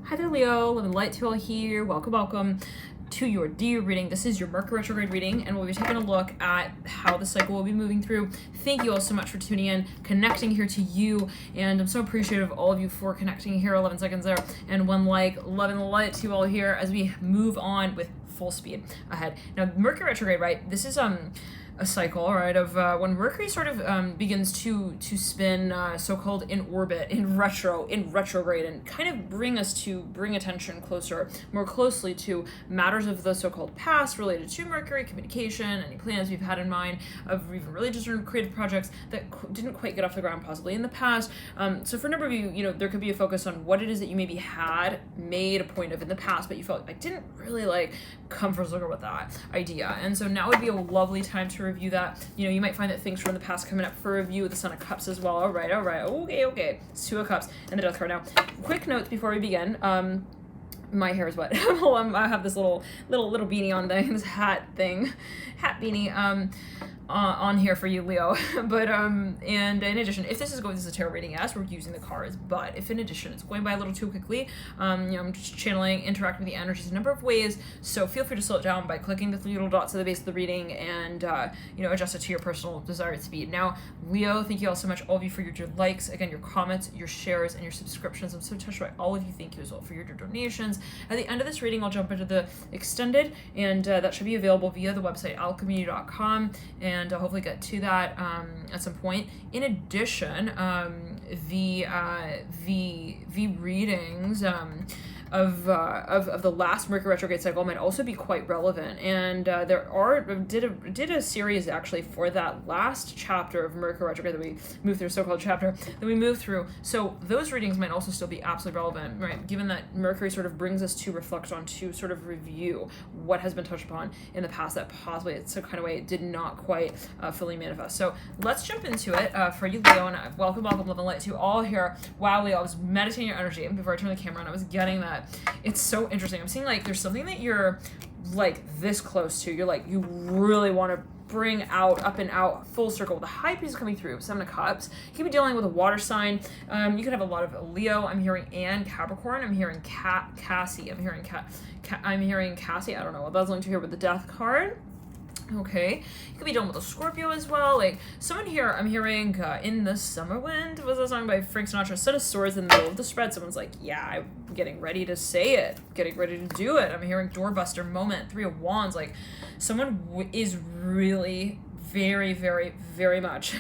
Hi there, Leo. Love and light to all here. Welcome to your dear reading. This is your Mercury Retrograde reading, and we'll be taking a look at how the cycle will be moving through. Thank you all so much for tuning in, connecting here to you, and I'm so appreciative of all of you for connecting here. 11 seconds there, and one like. Love and light to you all here as we move on with full speed ahead. Now, Mercury Retrograde, right? This is a cycle, right, of when Mercury sort of begins to spin so-called in orbit, in retrograde, and kind of bring attention more closely to matters of the so-called past related to Mercury, communication, any plans we've had in mind of even religious or creative projects that didn't quite get off the ground possibly in the past. So for a number of you, there could be a focus on what it is that you maybe had made a point of in the past, but you felt like didn't really like come full circle with that idea. And so now would be a lovely time to review that. You might find that things from the past coming up for review with the Sun of Cups as well. All right. Okay. It's Two of Cups and the Death card now. Quick notes before we begin. My hair is wet. I have this little beanie on thing, this hat beanie on here for you, Leo. But and in addition, if this is a tarot reading, yes, we're using the cards. But if in addition it's going by a little too quickly, I'm just channeling, interacting with the energies in a number of ways. So feel free to slow it down by clicking the three little dots at the base of the reading and adjust it to your personal desired speed. Now, Leo, thank you all so much, all of you, for your likes, again, your comments, your shares, and your subscriptions. I'm so touched by all of you. Thank you as well for your donations. At the end of this reading, I'll jump into the extended, and that should be available via the website alchemy.com, and I'll hopefully get to that at some point. In addition, the readings of the last Mercury retrograde cycle might also be quite relevant, and did a series actually for that last chapter of Mercury retrograde that we moved through, so-called chapter that we moved through. So those readings might also still be absolutely relevant, right? Given that Mercury sort of brings us to reflect on, to sort of review what has been touched upon in the past that possibly it's some kind of way it did not quite fully manifest. So let's jump into it for you, Leo, and welcome, love and light to you all here. Wow, Leo, I was meditating your energy before I turned the camera on. I was getting that. It's so interesting. I'm seeing like there's something that you're like this close to. You're like, you really want to bring out, up and out, full circle. The high priest is coming through, Seven of Cups. You could be dealing with a water sign. You could have a lot of Leo. I'm hearing and Capricorn. I'm hearing Cassie. I'm hearing Cassie. I don't know what that's linked to here with the Death card. Okay, you could be dealing with a Scorpio as well. Like someone here, I'm hearing In the Summer Wind was a song by Frank Sinatra. Set of Swords in the middle of the spread. Someone's like, yeah, I'm getting ready to say it, getting ready to do it. I'm hearing doorbuster moment, Three of Wands. Like someone is really very, very, very much,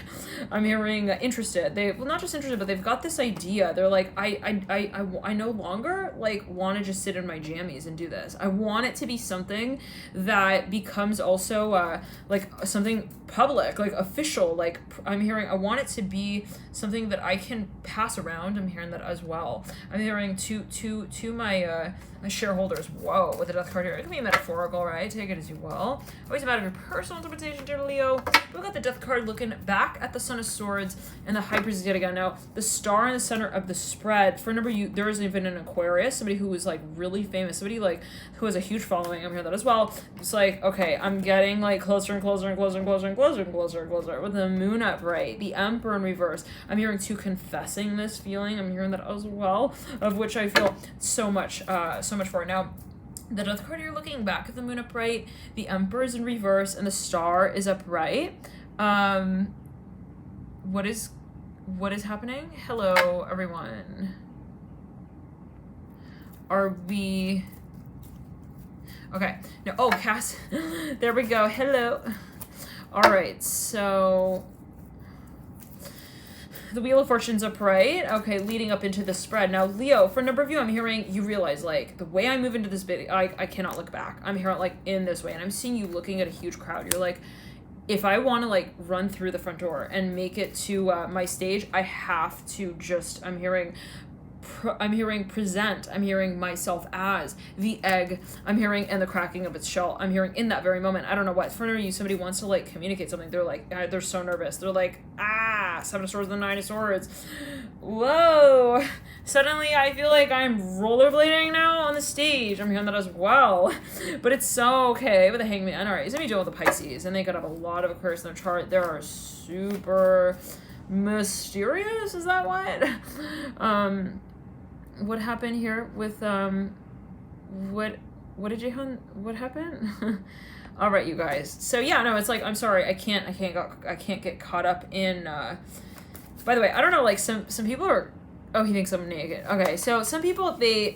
I'm hearing interested. Not just interested, but they've got this idea. They're like, I no longer like want to just sit in my jammies and do this. I want it to be something that becomes also like something public, like official. Like I'm hearing, I want it to be something that I can pass around. I'm hearing that as well. I'm hearing to my shareholders. Whoa, with the Death card here. It can be metaphorical, right? Take it as you will. Always a matter of your personal interpretation, dear Leo. We've got the Death card looking back at the Sun of Swords and the High Priestess yet again. Now, the star in the center of the spread, for a number of you, there is even an Aquarius, somebody who is like really famous, somebody like who has a huge following. I'm hearing that as well. It's like, okay, I'm getting like closer and closer and closer and closer and closer and closer and closer with the Moon upright, the Emperor in reverse. I'm hearing to confessing this feeling. I'm hearing that as well, of which I feel so much for. Now, the Death card, you're looking back at the Moon upright, the Emperor is in reverse, and the star is upright. What is happening? Hello, everyone. Are we... Okay. No. Oh, Cass. There we go. Hello. All right. So... the Wheel of Fortune's upright. Okay, leading up into the spread. Now, Leo, for a number of you, I'm hearing you realize, like, the way I move into this bit, I cannot look back. I'm hearing, like, in this way, and I'm seeing you looking at a huge crowd. You're like, if I want to, like, run through the front door and make it to my stage, I have to just, I'm hearing present. I'm hearing myself as the egg. I'm hearing and the cracking of its shell. I'm hearing in that very moment. I don't know what. For you, somebody wants to like communicate something. They're like, they're so nervous. They're like, Seven of Swords and the Nine of Swords. Whoa. Suddenly I feel like I'm rollerblading now on the stage. I'm hearing that as well. But it's so okay with the Hangman. All right, he's gonna be dealing with the Pisces, and they could have a lot of Aquarius in their chart. They are super mysterious. Is that what? what happened here with what did Jaehyun, what happened? All right, you guys. So yeah, no, it's like, I'm sorry, I can't get caught up in. By the way, I don't know, like some people are. Oh, he thinks I'm naked. Okay, so some people they've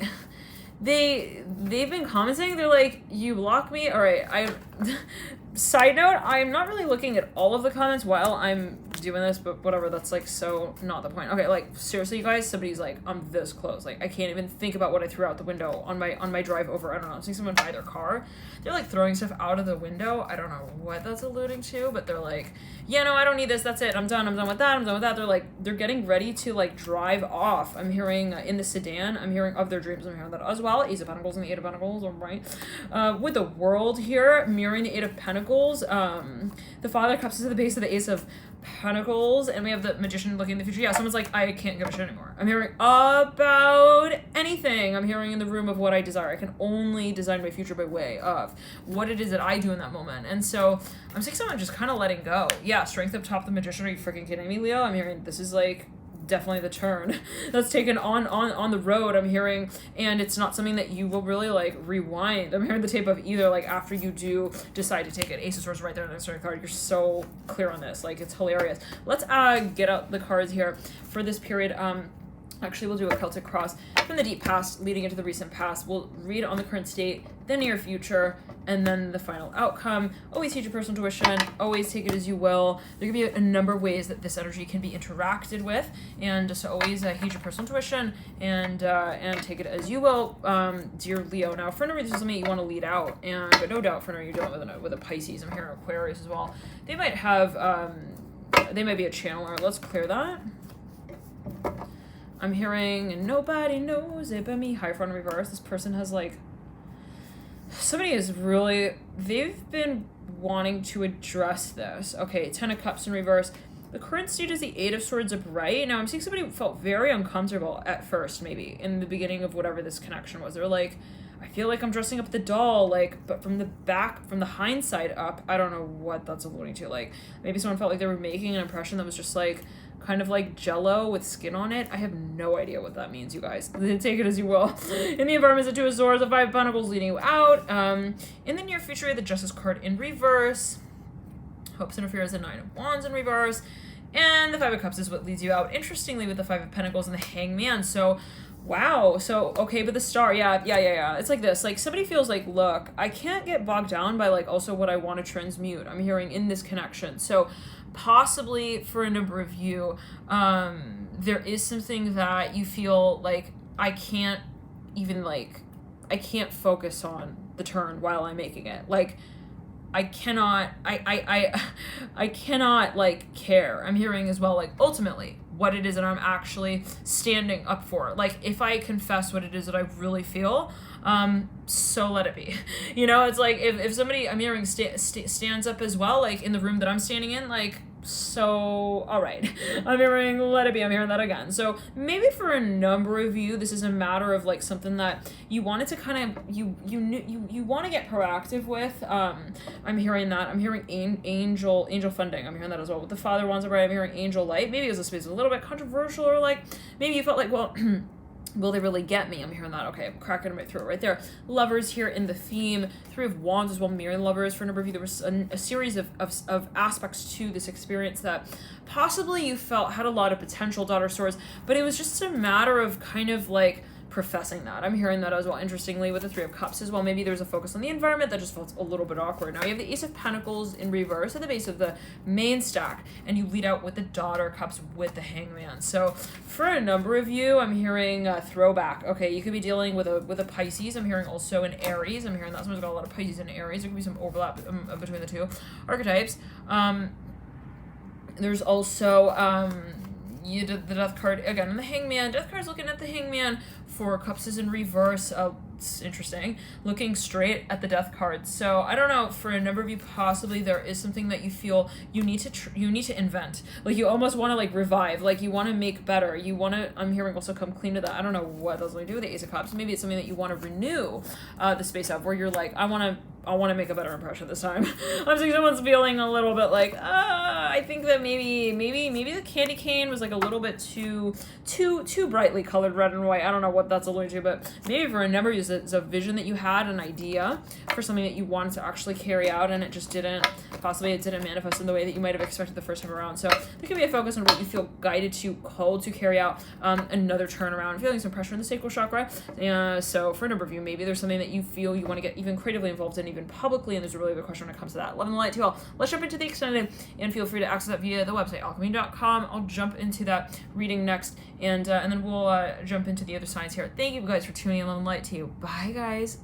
been commenting. They're like, you block me. All right, Side note, I'm not really looking at all of the comments while I'm doing this, but whatever, that's like so not the point. Okay, like seriously, you guys, somebody's like, I'm this close. Like I can't even think about what I threw out the window on my drive over. I don't know, I'm seeing someone buy their car. They're like throwing stuff out of the window. I don't know what that's alluding to, but they're like, yeah, no, I don't need this. That's it. I'm done with that. They're like, they're getting ready to like drive off. I'm hearing in the sedan, I'm hearing of their dreams. I'm hearing that as well. Ace of Pentacles and the Eight of Pentacles, all right. With the World here, mirroring the Eight of Pentacles. The Father of Cups is at the base of the Ace of Pentacles, and we have the Magician looking in the future. Yeah, someone's like, I can't give a shit anymore. I'm hearing about anything. I'm hearing in the room of what I desire. I can only design my future by way of what it is that I do in that moment. And so I'm seeing someone just kind of letting go. Yeah, Strength up top, the Magician. Are you freaking kidding me, Leo? I'm hearing this is like definitely the turn that's taken on the road. I'm hearing, and it's not something that you will really like rewind. I'm hearing the tape of either like after you do decide to take it. Ace of Swords right there in the starting card. You're so clear on this, like it's hilarious. Let's get out the cards here for this period. Actually, we'll do a Celtic cross from the deep past leading into the recent past. We'll read on the current state, the near future, and then the final outcome. Always heed your personal intuition. Always take it as you will. There can be a number of ways that this energy can be interacted with, and just always heed your personal intuition and take it as you will, dear Leo. Now, for number, this is something you want to lead out, but no doubt for number you're dealing with a Pisces. I'm hearing Aquarius as well. They might have, they might be a channeler. Let's clear that. I'm hearing nobody knows it but me. High front reverse. This person has like, somebody is really, they've been wanting to address this. Okay, Ten of Cups in reverse. The current state is the Eight of Swords upright. Now I'm seeing somebody who felt very uncomfortable at first, maybe in the beginning of whatever this connection was. They're like, I feel like I'm dressing up the doll, like, but from the back, from the hindsight up, I don't know what that's alluding to. Like, maybe someone felt like they were making an impression that was just like, kind of like jello with skin on it. I have no idea what that means, you guys. Take it as you will. In the environment, the Two of Swords, the Five of Pentacles leading you out. In the near future, the Justice card in reverse. Hopes and fears, the Nine of Wands in reverse. And the Five of Cups is what leads you out. Interestingly, with the Five of Pentacles and the Hangman. So, wow. So, okay, but the Star, yeah. It's like this. Like, somebody feels like, look, I can't get bogged down by, like, also what I want to transmute. I'm hearing in this connection. So, possibly for a number of you, there is something that you feel like I can't focus on the turn while I'm making it. Like, I cannot like care. I'm hearing as well, like, ultimately what it is that I'm actually standing up for. Like, if I confess what it is that I really feel, so let it be. You know, it's like if somebody, I'm hearing, stands up as well, like in the room that I'm standing in, like, so, all right. I'm hearing, let it be. I'm hearing that again. So maybe for a number of you, this is a matter of like something that you wanted to kind of, you want to get proactive with. I'm hearing that. I'm hearing angel funding. I'm hearing that as well. With the Father Wands, right? I'm hearing angel light. Maybe it was a space a little bit controversial, or like maybe you felt like, well, will they really get me? I'm hearing that. Okay, I'm cracking my throat right there. Lovers here in the theme. Three of Wands as well, mirroring lovers. For a number of you, there was a series of aspects to this experience that possibly you felt had a lot of potential, Daughter of Swords, but it was just a matter of kind of like professing that. I'm hearing that as well. Interestingly, with the Three of Cups as well, maybe there's a focus on the environment that just felt a little bit awkward. Now you have the Ace of Pentacles in reverse at the base of the main stack, and you lead out with the Daughter of Cups with the Hangman. So for a number of you, I'm hearing throwback. Okay, you could be dealing with a Pisces. I'm hearing also an Aries. I'm hearing that someone's got a lot of Pisces and Aries. There could be some overlap between the two archetypes. There's also you did the Death card again in the Hangman. Death card's looking at the Hangman. Four Cups is in reverse. It's interesting. Looking straight at the Death card. So I don't know. For a number of you, possibly there is something that you feel you need to invent. Like you almost want to like revive. Like you want to make better. You want to. I'm hearing also come clean to that. I don't know what that's going to do with the Ace of Cups. Maybe it's something that you want to renew the space of, where you're like, I want to I want to make a better impression this time. I'm seeing someone's feeling a little bit like, I think that maybe the candy cane was like a little bit too brightly colored red and white. I don't know what that's alluding to, but maybe for a number of you, it's a vision that you had, an idea for something that you wanted to actually carry out, and it just didn't, possibly it didn't manifest in the way that you might have expected the first time around. So there can be a focus on what you feel guided to, called to carry out, another turnaround, feeling some pressure in the sacral chakra. So for a number of you, maybe there's something that you feel you want to get even creatively involved in, even publicly, and there's a really good question when it comes to that. Love and light to you all. Let's jump into the extended, and feel free to access that via the website, alchemy.com. I'll jump into that reading next, and then we'll jump into the other signs here. Thank you guys for tuning in. Love and light to you. Bye, guys.